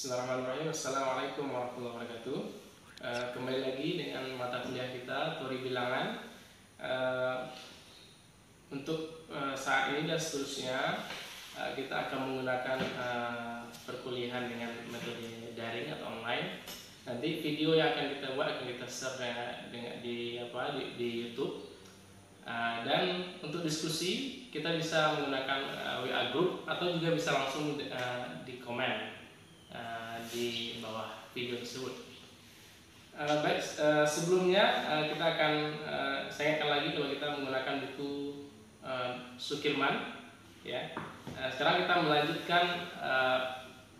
Bismillahirrahmanirrahim. Assalamualaikum warahmatullahi wabarakatuh. Kembali lagi dengan mata kuliah kita teori bilangan. Untuk saat ini dan seterusnya kita akan menggunakan perkuliahan dengan metode daring atau online. Nanti video yang akan kita buat akan kita share di YouTube. Dan untuk diskusi kita bisa menggunakan WA group atau juga bisa langsung di komen di bawah video tersebut. Sebelumnya kita akan saya ingatkan lagi kalau kita menggunakan buku Sukirman, ya. Sekarang kita melanjutkan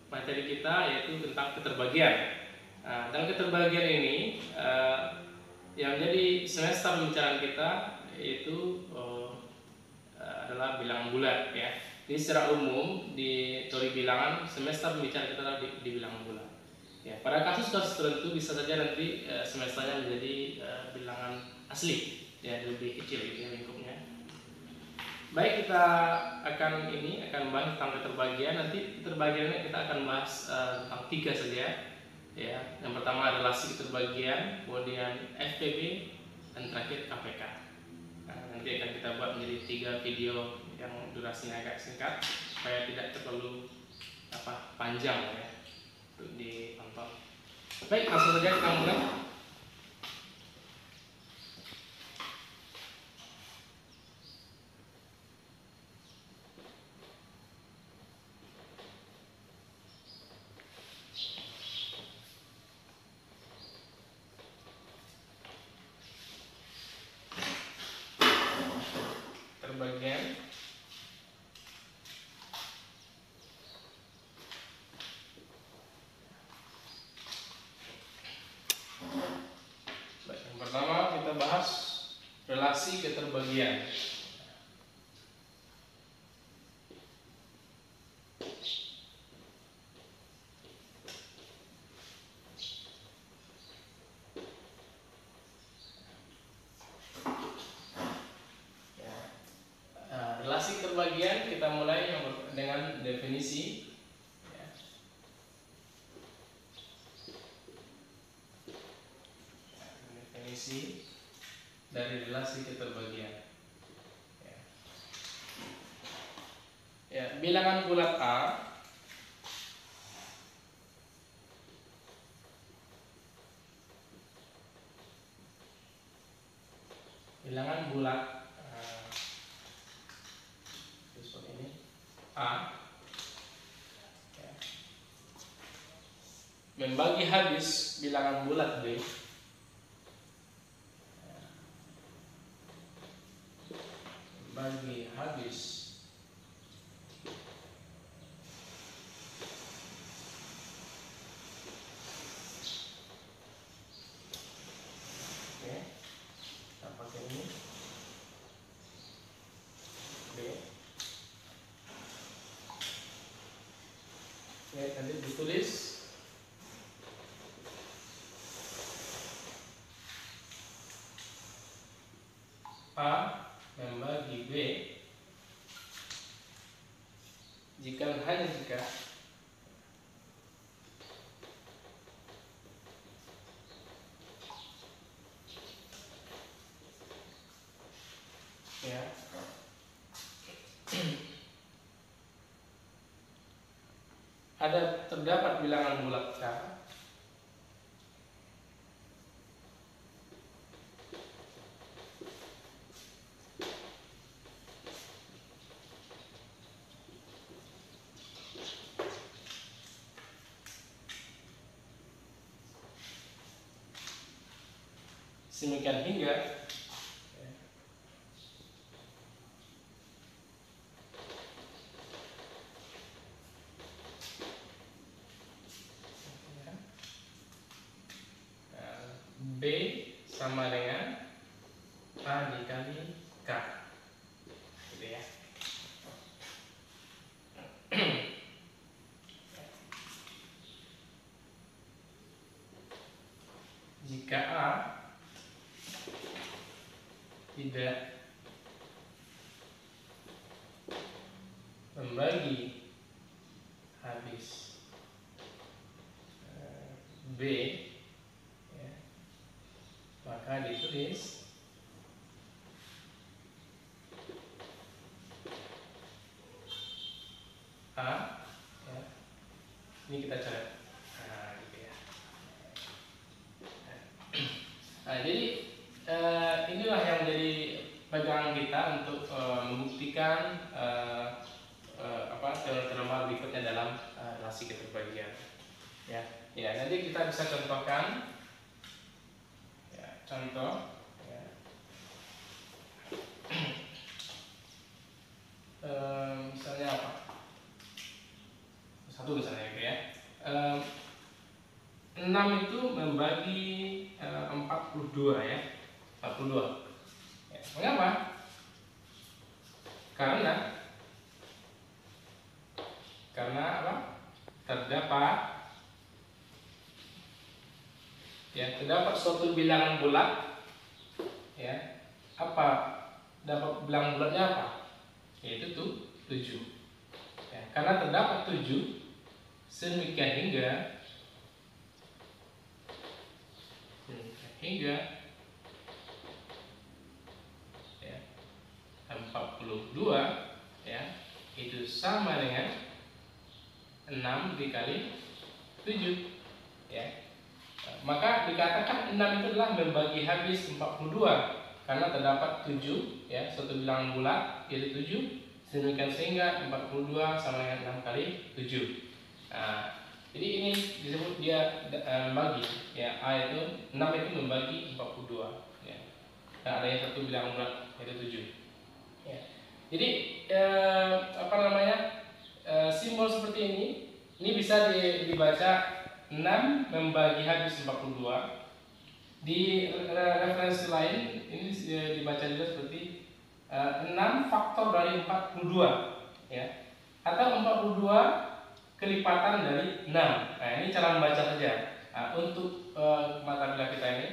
materi kita yaitu tentang keterbagian. Dalam keterbagian ini yang jadi semester pembicaraan kita yaitu adalah bilangan bulat, ya. Jadi secara umum di teori bilangan semester pembicaraan kita adalah di bilangan bulat. Ya, pada kasus-kasus tertentu bisa saja nanti semesternya menjadi bilangan asli, ya, lebih kecil gitu ya lingkupnya. Baik, kita akan bahas tentang keterbagian. Nanti keterbagiannya kita akan bahas tentang 3 saja. Ya, yang pertama relasi keterbagian, kemudian FPB, dan terakhir KPK. Nanti akan kita buat menjadi 3 video yang durasinya agak singkat supaya tidak terlalu panjang, ya, untuk ditonton. Baik, langsung saja kita mulai. Terbagian yang pertama kita bahas relasi keterbagian. Relasi keterbagian kita mulai dengan definisi. Definisi dari relasi keterbagian. Ya, bilangan bulat A A membagi habis bilangan bulat B membagi habis kita pakai ini B. Nanti ditulis A membagi B hanya jika terdapat bilangan bulat K sedemikian hingga B sama dengan A dikali K, gitu ya. Jika A tidak membagi habis B, ya, maka ditulis A, ya. Ini kita coret. Nah, gitu ya. Nah, jadi inilah yang menjadi pegangan kita untuk membuktikan teorema berikutnya dalam relasi keterbagian. Ya, nanti kita bisa contohkan. Ya, contoh. Ya. Misalnya apa? Satu misalnya gitu ya. 6 itu membagi 42 ya. 42. Ya, mengapa? Karena apa? Terdapat suatu bilangan bulat, ya. Apa? Dapat bilangan bulatnya apa? Yaitu 7. Ya, karena terdapat 7 sedemikian hingga 42 ya, itu sama dengan 6 dikali 7 ya. Maka dikatakan 6 itu adalah membagi habis 42 karena terdapat 7 ya, suatu bilangan bulat yaitu 7 sedemikian sehingga 42 sama dengan 6 kali 7. Nah, jadi ini disebut dia membagi ya, A itu 6 itu membagi 42 ya. Nah, adanya satu bilangan bulat yaitu 7 ya. Jadi simbol seperti ini bisa dibaca 6 membagi habis 42. Di referensi lain ini dibaca juga seperti 6 faktor dari 42 ya, atau 42 kelipatan dari 6. Nah, ini cara membaca saja. Nah, untuk mata kuliah kita ini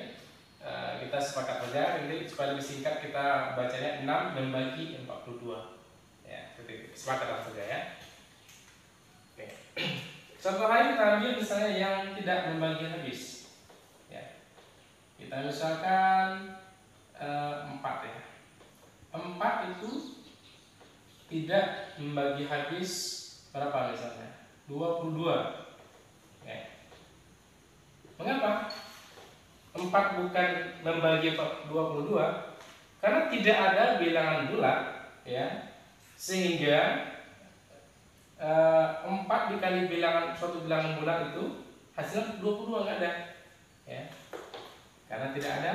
kita sepakat saja, jadi supaya lebih singkat kita bacanya 6 membagi 42 ya, sepakat saja ya. Oke. Contoh lain kita ambil misalnya yang tidak membagi habis ya. Kita misalkan 4 ya. 4 itu tidak membagi habis berapa misalnya? 22 ya. Mengapa 4 bukan membagi 22? Karena tidak ada bilangan bulat ya, sehingga 4 dikali suatu bilangan bulat itu hasilnya 22, nggak ada ya. Karena tidak ada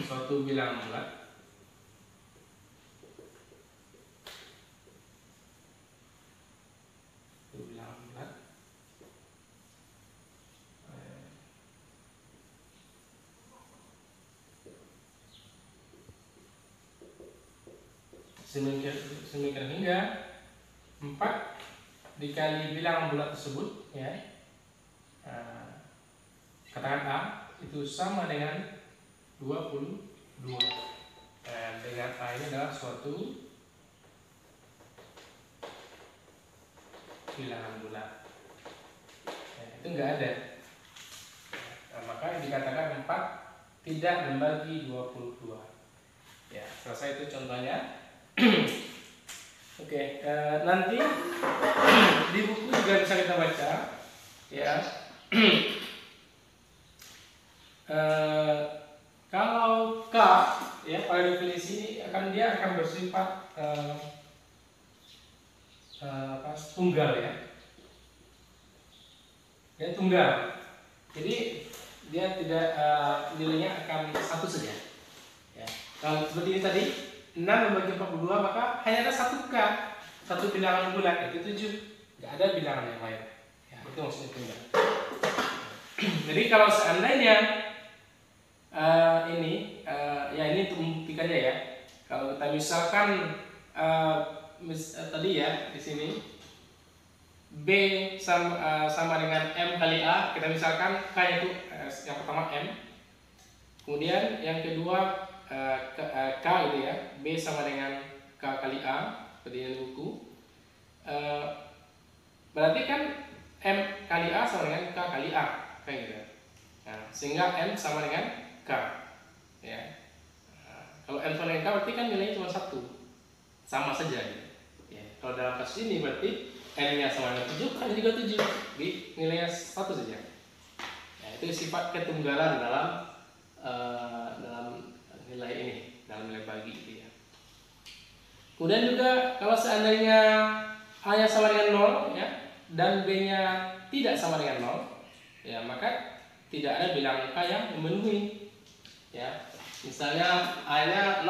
suatu bilangan bulat sedemikian hingga 4 dikali bilangan bulat tersebut ya, katakan A itu sama dengan 22. Dengan A ini adalah suatu bilangan bulat ya, itu enggak ada. Maka dikatakan 4 tidak membagi 22 ya. Selesai itu contohnya. Oke, nanti di buku juga bisa kita baca ya. Kalau K ya, pada definisi dia akan bersifat tunggal ya. Dia tunggal. Jadi dia tidak nilainya akan satu saja. Ya. Kalau seperti ini tadi 6 membagi 42, maka hanya ada satu K, satu bilangan bulat itu 7. Nggak ada bilangan yang lain. Ya, itu maksudnya tunggal. Jadi kalau seandainya ini untuk membuktikannya ya. Kalau kita misalkan tadi ya di sini B sama dengan M kali A, kita misalkan K itu yang pertama M, kemudian yang kedua K gitu ya, B sama dengan K kali A seperti yang buku. Berarti kan M kali A sama dengan K kali A kayak gitu. Nah, sehingga M sama dengan K ya. Kalau M sama dengan K berarti kan nilainya cuma 1, sama saja ya. Kalau dalam kasus ini berarti M nya sama dengan 7, K nya juga 7, jadi nilainya 1 saja ya. Itu sifat ketunggalan dalam nilai ini, dalam nilai bagi itu ya. Kemudian juga kalau seandainya A nya sama dengan 0 ya, dan B nya tidak sama dengan 0 ya, maka tidak ada bilangan K yang memenuhi ya. Misalnya A nya 0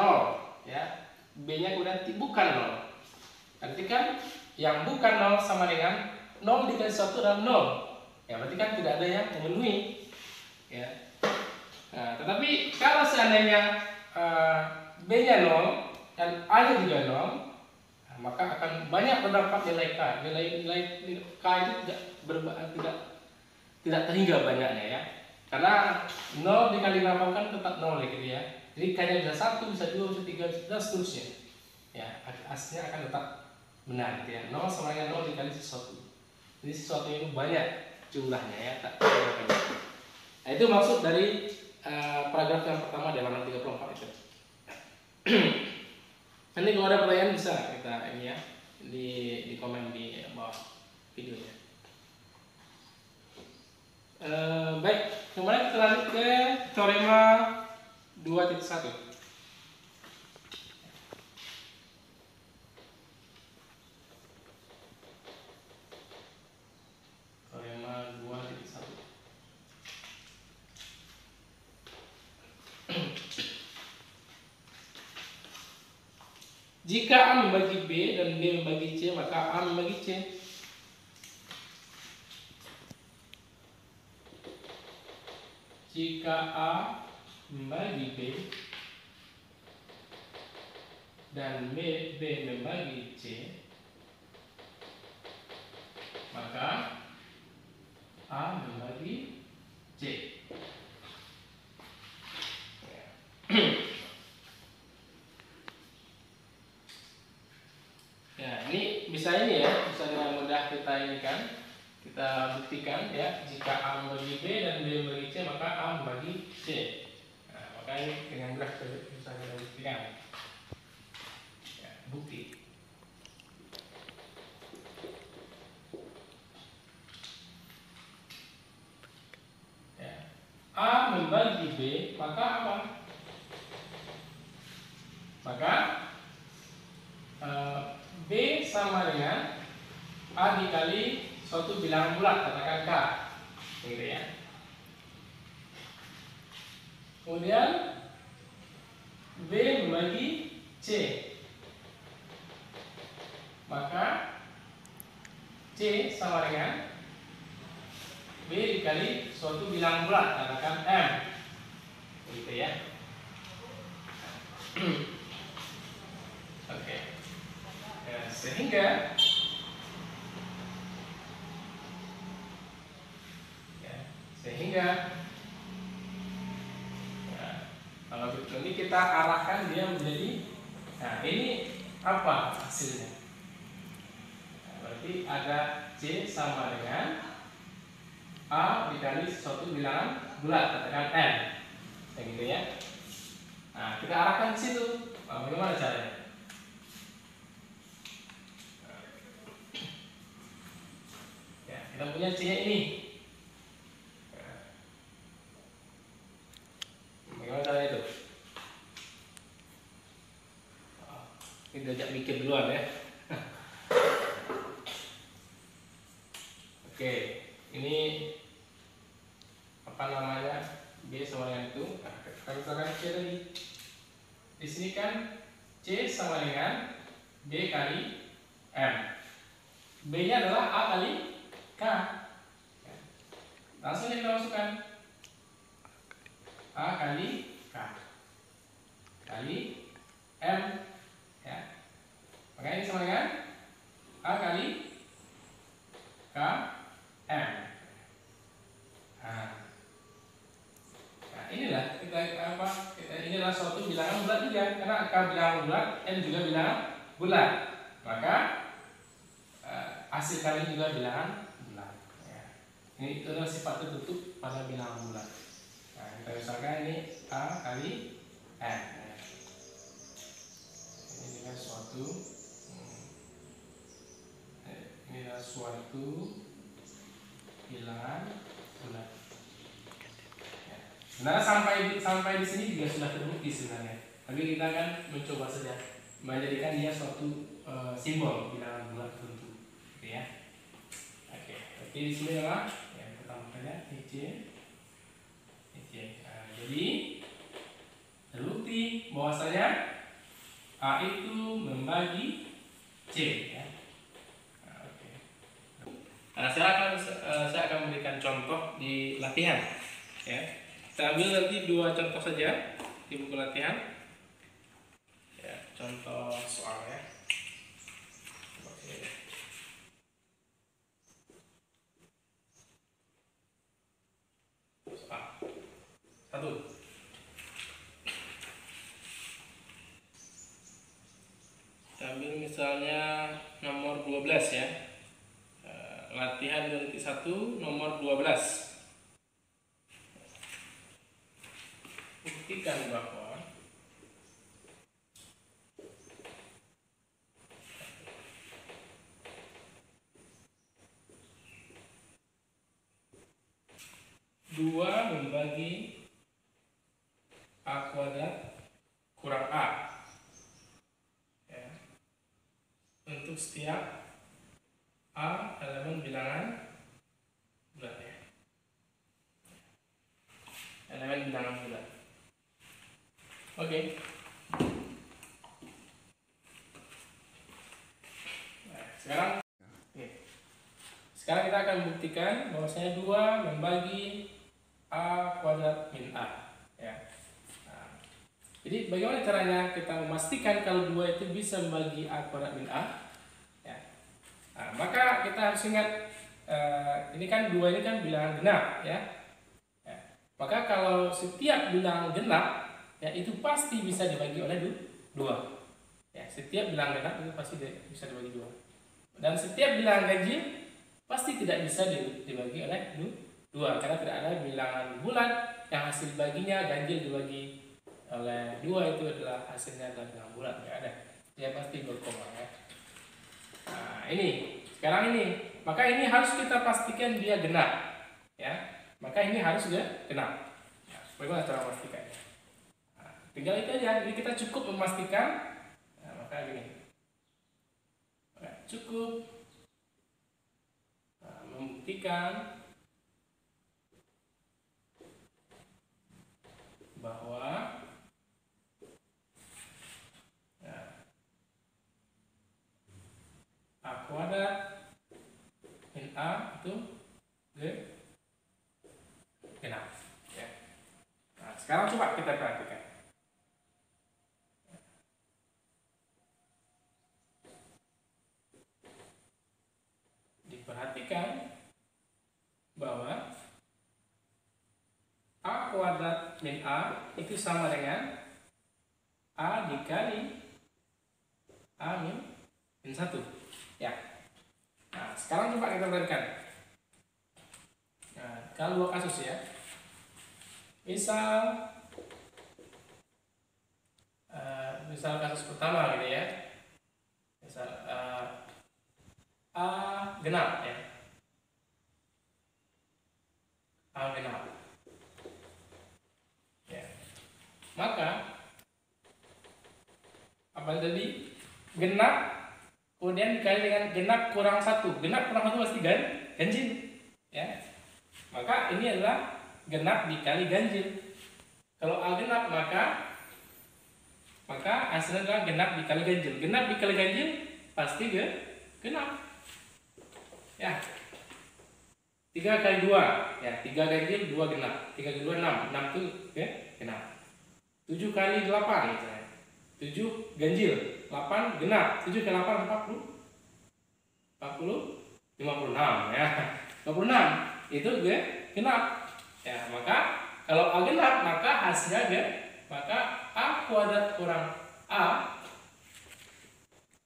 ya, B nya kemudian bukan 0, berarti kan yang bukan 0 sama dengan 0 dikali 1 adalah 0 ya, berarti kan tidak ada yang memenuhi ya. Nah, tetapi kalau seandainya B nya 0 dan A nya juga 0, nah, maka akan banyak terdapat nilai K. Nilai K itu tidak terhingga banyaknya ya. Karena 0 dikali berapa kan tetap 0 gitu ya. Jadi K nya bisa 1, bisa 2, bisa 3, dan seterusnya. Ya, hasilnya akan tetap benar gitu ya. 0 sama dengan 0 dikali sesuatu. Jadi sesuatu itu banyak jumlahnya ya, tak banyak. Nah, itu maksud dari paragraf yang pertama di halaman 34 itu. Nanti kalau ada pertanyaan bisa kita ini ya di komen di bawah videonya. Baik, kemudian kita lanjut ke teorema 2.1. Teorema 2.1. Jika A membagi B dan B membagi C, maka A membagi C. Jika A membagi B dan B membagi C, maka A membagi C. Ya, ini bisa ini ya, bisa dengan mudah kita ini kan, kita buktikan ya. Jika A membagi B dan B membagi C, maka A membagi C. Nah, maka ini dengan mudah bisa kita buktikan. Ya, bukti. Ya. A membagi B, maka apa? Maka B sama dengan A dikali suatu bilangan bulat, katakan K, gitu ya. Kemudian B membagi C, maka C sama dengan B dikali suatu bilangan bulat, katakan M, gitu ya. Oke. Ya, sehingga kalau ini kita arahkan dia menjadi, nah ini apa hasilnya? Nah, berarti ada C sama dengan A dikali suatu bilangan bulat, katakan N, kayak gitu ya. Nah, kita arahkan ke situ. Nah, bagaimana caranya? Ya, kita punya C-nya ini. Bagaimana caranya itu? Ini diajak mikir duluan ya. Oke, ini apa namanya? B sama dengan itu. Nah, kita misalkan C tadi. Di sini kan C sama dengan B kali M. B-nya adalah A kali K. Langsung kita masukkan A kali K kali M ya. Maka ini sama dengan A kali K M. Nah, inilah inilah suatu bilangan karena K bilangan bulat, N juga bilangan bulat, maka hasil kali juga bilangan bulat. Ya. Ini itu adalah sifat tertutup pada bilangan bulat. Nah, kita misalkan ini A kali N. Ya. Ini juga suatu bilangan bulat. Ya. Sebenarnya sampai di sini juga sudah terbukti sebenarnya. Tapi kita akan mencoba saja menjadikan dia suatu simbol bilangan bulat tertentu. Oke ya. Oke. Berarti di sini adalah yang pertama kali IC. Nah, jadi terbukti bahwasanya A itu membagi C ya. Nah, saya akan memberikan contoh di latihan. Ya, kita ambil nanti 2 contoh saja di buku latihan. Ya, contoh soal ya. Soal 1. Kita ambil misalnya nomor 12 ya. Latihan detik 1 nomor 12. Buktikan bahwa dua membagi A kuadrat kurang A ya, untuk setiap A elemen bilangan bulat ya. Elemen bilangan bulat. Oke. Nah, sekarang kita akan buktikan bahwasanya 2 membagi A kuadrat min A ya. Nah, jadi bagaimana caranya kita memastikan kalau 2 itu bisa membagi A kuadrat min A? Nah, maka kita harus ingat ini kan 2 ini kan bilangan genap ya. Maka kalau setiap bilangan genap ya itu pasti bisa dibagi oleh 2. Ya, setiap bilangan genap itu pasti bisa dibagi 2. Dan setiap bilangan ganjil pasti tidak bisa dibagi oleh 2 karena tidak ada bilangan bulat yang hasil baginya ganjil dibagi oleh 2 itu adalah hasilnya adalah bilangan bulat, tidak ada. Dia pasti berkoma ya. Nah, ini sekarang ini, maka ini harus kita pastikan dia genap, ya. Maka ini harus dia genap. Nah, bagaimana cara memastikannya? Nah, tinggal itu aja. Jadi kita cukup memastikan. Nah, maka gini, cukup membuktikan bahwa A kuadrat min A itu genap ya. Nah, sekarang coba kita perhatikan. Diperhatikan bahwa A kuadrat min A itu sama dengan A dikali A min 1 ya. Nah, sekarang coba kita perhatikan. Nah, kalau 2 kasus ya. Misal kasus pertama gitu ya. Misal A genap ya. A genap. Ya. Maka apa tadi? Genap kemudian dikali dengan genap kurang 1. Genap kurang 1 pasti ganjil ya. Maka ini adalah genap dikali ganjil. Kalau A genap maka hasilnya adalah genap dikali ganjil. Genap dikali ganjil pasti genap ya. 3 kali 2 ya, 3 ganjil 2 genap. 3 kali 2 6. 6 itu ya, genap. 7 kali 8 misalnya. 7 ganjil, 8 genap. 7 kali 8 56 ya. 56 itu genap. Ya, maka kalau A genap maka hasilnya maka A kuadrat kurang A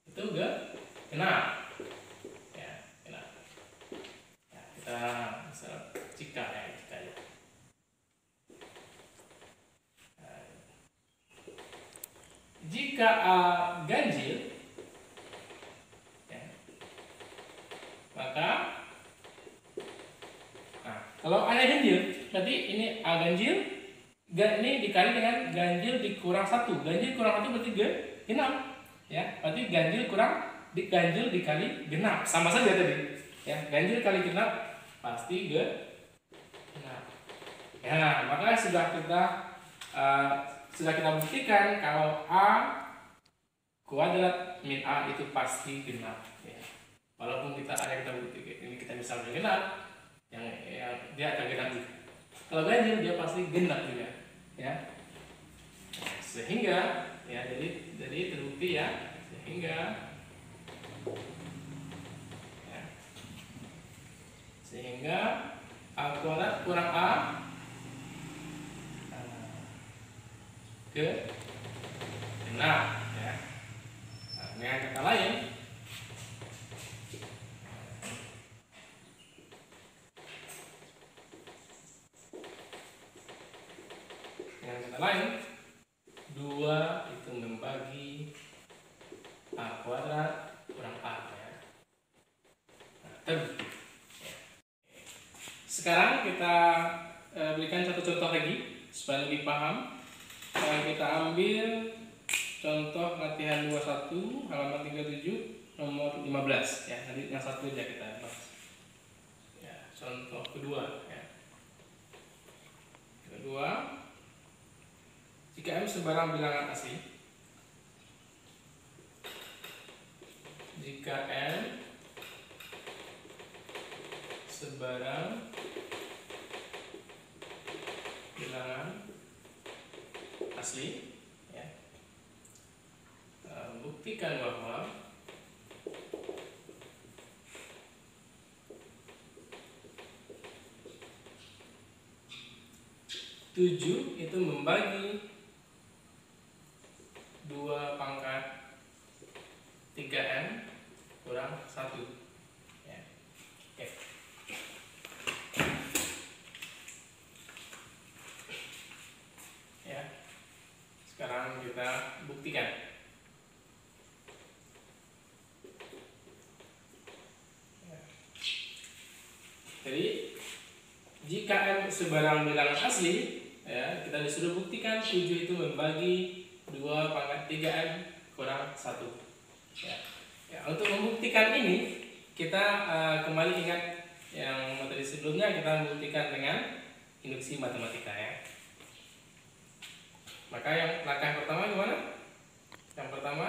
itu genap. Ya, genap. Ya, kita bisa jika ya. Nah, jika A ganjil, ya, maka kalau A ganjil, berarti ini A ganjil, ini dikali dengan ganjil dikurang 1. Ganjil kurang 1 berarti genap. Ya, berarti ganjil dikali genap. Sama saja tadi. Ya, ganjil kali genap pasti genap. Ya, maka sudah kita buktikan kalau A kuadrat min A itu pasti genap. Ya. Walaupun kita buktikan, ini kita misalnya genap, yang dia akan genap juga. Kalau ganjil dia pasti genap juga. Ya. Sehingga ya jadi terbukti ya, sehingga A kuadrat kurang A genap ya. Dengan kata lain, lain 2 itu membagi A kuadrat kurang A ya. Terbukti. Sekarang kita berikan satu contoh lagi supaya lebih paham. Kita ambil contoh latihan 21 halaman 37 nomor 15 ya. Nanti yang satu aja kita bahas. Ya, contoh kedua ya. Kedua, jika M sebarang bilangan asli, jika M sebarang bilangan asli, ya, buktikan bahwa tujuh itu membagi 2 pangkat 3M kurang 1 ya. Oke. Ya. Sekarang kita buktikan. Ya. Jadi jika M sebarang bilangan asli, ya, kita disuruh buktikan 7 itu membagi 2 pangkat 3M kurang 1 ya. Ya, untuk membuktikan ini kita kembali ingat yang materi sebelumnya, kita membuktikan dengan induksi matematika ya. Maka yang langkah pertama gimana? Yang pertama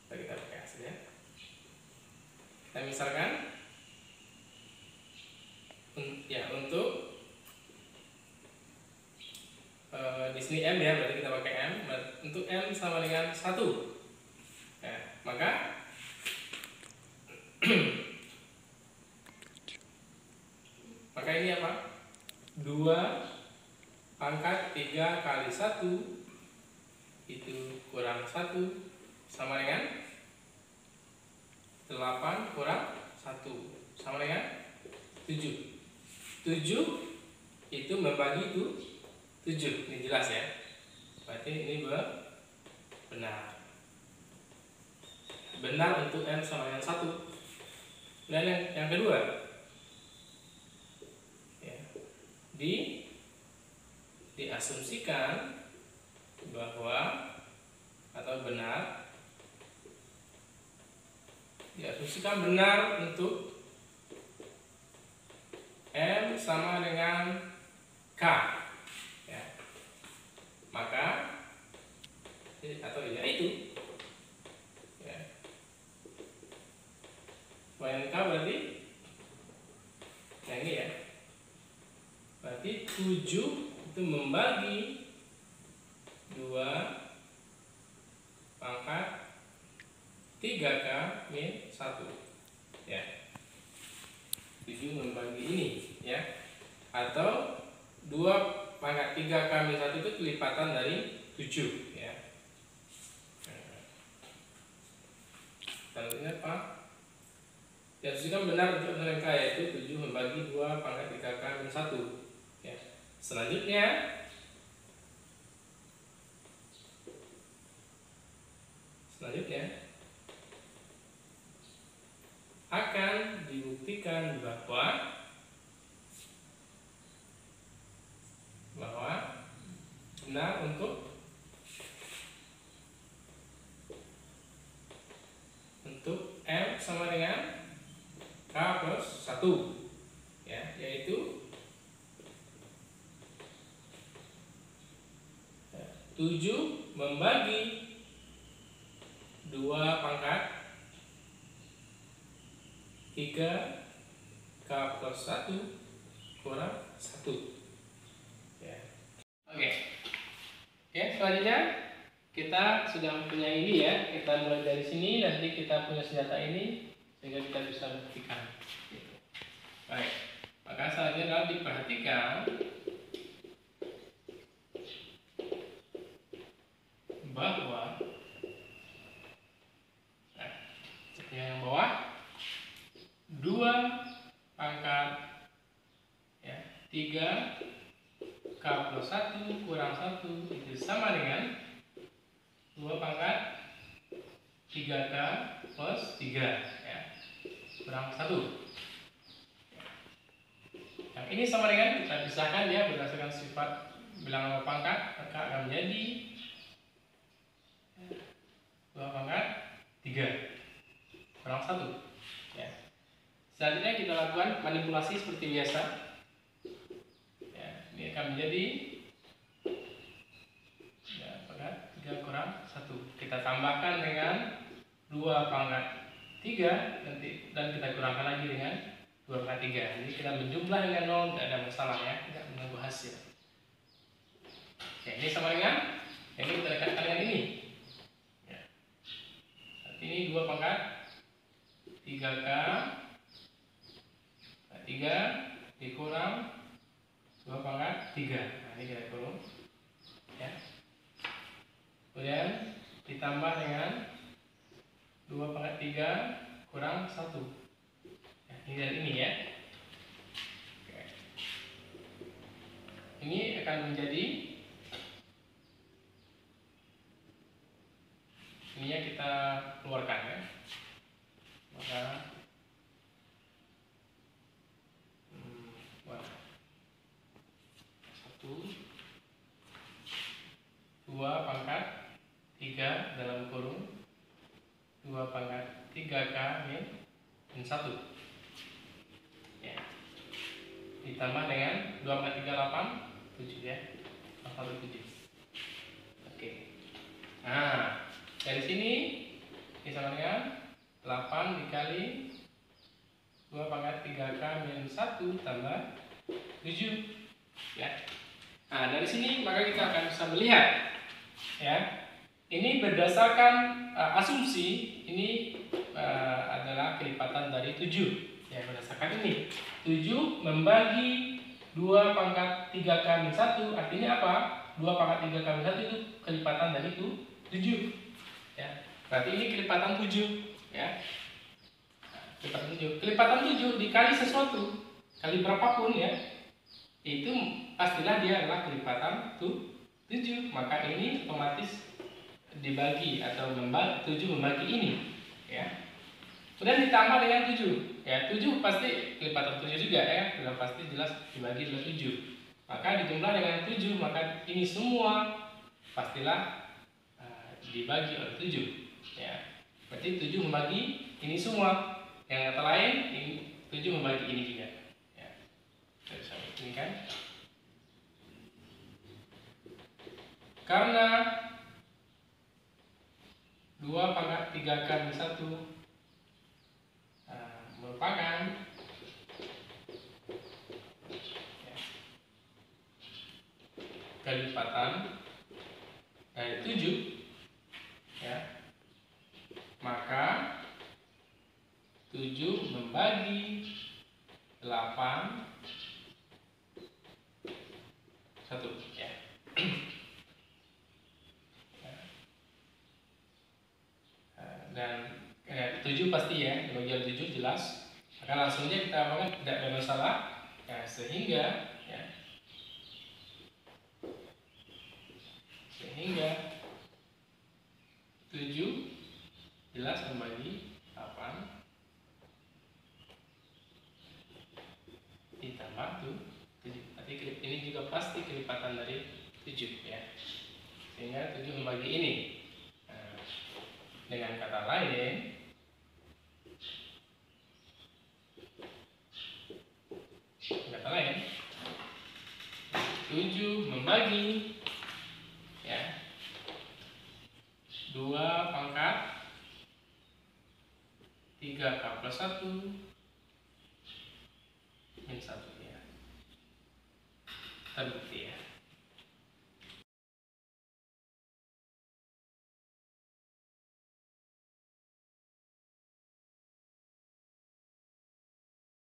kita pakai hasil ya. Kita misalkan ya, untuk di sini M ya, berarti kita pakai M. Untuk M sama dengan 1 ya, maka maka ini apa? 2 pangkat 3 kali 1 itu kurang 1 sama dengan 8 kurang 1 sama dengan 7. 7 itu membagi itu 7, ini jelas ya. Berarti ini benar. Benar untuk M sama dengan 1. Dan yang kedua, ya, diasumsikan bahwa atau benar, diasumsikan benar untuk M sama dengan K. Maka atau yaitu ya, selain K berarti yang ini ya, berarti 7 itu membagi 2 pangkat 3K min 1 ya. 7 membagi ini ya, atau 2 pangkat 3 kali 1 itu kelipatan dari 7 ya. Selanjutnya apa? Diasumsikan benar untuk mereka, yaitu 7 membagi 2 pangkat 3K min 1. Ya. Selanjutnya akan dibuktikan bahwa benar untuk M sama dengan K plus 1, ya, yaitu 7 membagi 2 pangkat 3K plus 1 kurang 1. Ya. Oke, selanjutnya kita sudah mempunyai ini ya. Kita mulai dari sini, nanti kita punya senjata ini sehingga kita bisa buktikan. Baik, maka selanjutnya adalah diperhatikan bahwa yang bawah 2 pangkat 3K plus 1 kurang 1 itu sama dengan 2 pangkat 3K plus 3 ya, kurang 1. Yang ini sama dengan, kita pisahkan ya berdasarkan sifat bilangan pangkat, maka akan menjadi 2 pangkat 3 kurang 1 ya. Selanjutnya kita lakukan manipulasi seperti biasa ya, ini akan menjadi 3 kurang 1. Kita tambahkan dengan 2 pangkat 3 nanti, dan kita kurangkan lagi dengan 2 pangkat 3. Jadi kita menjumlah dengan 0, tidak ada masalah ya, tidak mengganggu hasil. Oke, ini sama dengan ini kita dekatkan dengan ini. Ya. Ini 2 pangkat 3K 3 dikurang 2 pangkat 3. Nah, ini kita kurung ya. Kemudian ditambah dengan 2 pangkat 3 kurang 1 ya, ini dan ini ya. Oke. Ini akan menjadi, ininya kita keluarkan ya. Maka 2 pangkat 3 dalam kurung 2 pangkat 3K min 1 ya. Ditambah dengan 2 pangkat 3 8 7 ya, 7. Oke. Nah, dari sini ini sama dengan 8 dikali 2 pangkat 3K min 1 tambah 7 ya. Nah, dari sini maka kita akan bisa melihat ya, ini berdasarkan asumsi ini adalah kelipatan dari 7 ya, berdasarkan ini 7 membagi 2 pangkat 3K min 1, artinya apa? 2 pangkat 3K min 1 itu kelipatan dari itu 7 ya, berarti ini kelipatan 7 ya. Kelipatan 7 dikali sesuatu, kali berapapun ya, itu pastilah dia adalah kelipatan 7. Maka ini otomatis dibagi atau 7 membagi ini ya. Kemudian ditambah dengan 7 ya, 7 pasti kelipatan 7 juga ya, sudah pasti jelas dibagi dengan 7. Maka dijumlah dengan 7, maka ini semua pastilah dibagi oleh 7 ya. Berarti 7 membagi ini semua. Yang kata lain, ini 7 membagi ini juga ya. Ini kan, karena 2 pangkat 3K min 1 merupakan kelipatan dari 7 ya, maka 7 membagi 8 1 ya. Dan 7 7 pasti ya, dibagikan 7 jelas. Maka langsung aja kita apakan, tidak ada masalah. Ya, sehingga 7 jelas membagi 8 ditambah 7. Berarti ini juga pasti kelipatan dari 7 ya. Sehingga 7 membagi ini. Nah, dengan kata lain 7 membagi ya 2 pangkat 3K plus 1 min 1 ya. Terbukti ya.